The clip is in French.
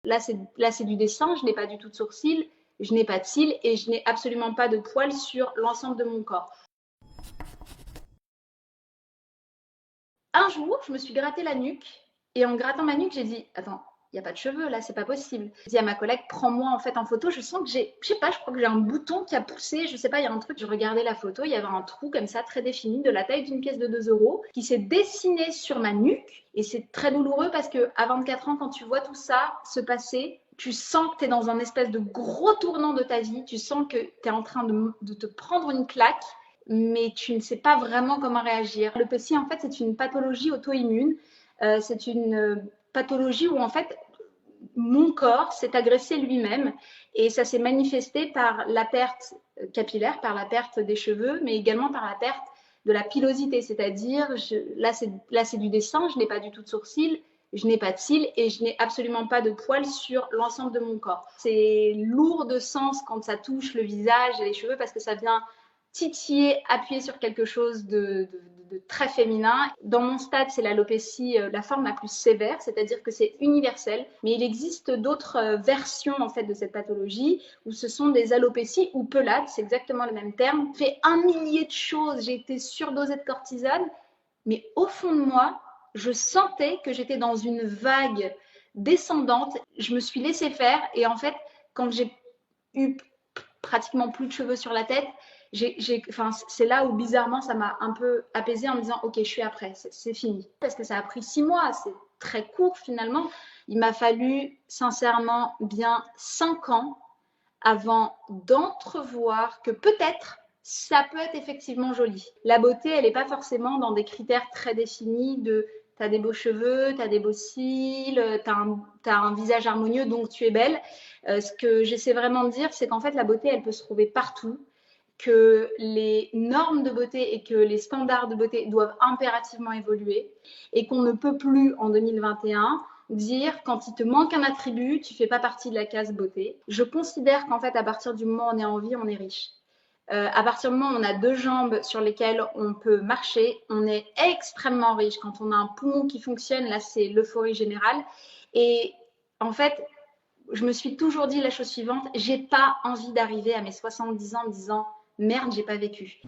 Là, c'est du dessin, je n'ai pas du tout de sourcils, je n'ai pas de cils et je n'ai absolument pas de poils sur l'ensemble de mon corps. Un jour, je me suis gratté la nuque et en grattant ma nuque, j'ai dit attends, il n'y a pas de cheveux là, c'est pas possible. J'ai dit à ma collègue prends-moi en fait en photo, je sens que je sais pas, je crois que j'ai un bouton qui a poussé, je sais pas, il y a un truc. Je regardais la photo, il y avait un trou comme ça très défini de la taille d'une pièce de 2 euros qui s'est dessiné sur ma nuque et c'est très douloureux parce que à 24 ans quand tu vois tout ça se passer, tu sens que tu es dans un espèce de gros tournant de ta vie, tu sens que tu es en train de te prendre une claque mais tu ne sais pas vraiment comment réagir. L'alopécie, en fait, c'est une pathologie auto-immune. C'est une pathologie où, en fait, mon corps s'est agressé lui-même et ça s'est manifesté par la perte capillaire, par la perte des cheveux, mais également par la perte de la pilosité, c'est-à-dire, là c'est du dessin, je n'ai pas du tout de sourcils, je n'ai pas de cils et je n'ai absolument pas de poils sur l'ensemble de mon corps. C'est lourd de sens quand ça touche le visage et les cheveux parce que ça vient titiller, appuyer sur quelque chose de très féminin. Dans mon stade, c'est l'alopécie, la forme la plus sévère, c'est-à-dire que c'est universel. Mais il existe d'autres versions en fait de cette pathologie où ce sont des alopécies ou pelades, c'est exactement le même terme. J'ai fait 1 millier de choses, j'ai été surdosée de cortisone, mais au fond de moi, je sentais que j'étais dans une vague descendante. Je me suis laissée faire et en fait, quand j'ai eu pratiquement plus de cheveux sur la tête, c'est là où bizarrement ça m'a un peu apaisée en me disant ok je suis après, c'est fini. Parce que ça a pris 6 mois, c'est très court finalement. Il m'a fallu sincèrement bien 5 ans avant d'entrevoir que peut-être ça peut être effectivement joli. La beauté, elle n'est pas forcément dans des critères très définis de t'as des beaux cheveux, t'as des beaux cils, t'as un visage harmonieux, donc tu es belle. Ce que j'essaie vraiment de dire, c'est qu'en fait, la beauté, elle peut se trouver partout, que les normes de beauté et que les standards de beauté doivent impérativement évoluer et qu'on ne peut plus, en 2021, dire quand il te manque un attribut, tu fais pas partie de la case beauté. Je considère qu'en fait, à partir du moment où on est en vie, on est riche. À partir du moment où on a 2 jambes sur lesquelles on peut marcher, on est extrêmement riche. Quand on a un poumon qui fonctionne, là, c'est l'euphorie générale. Et en fait, je me suis toujours dit la chose suivante, j'ai pas envie d'arriver à mes 70 ans en me disant merde, j'ai pas vécu.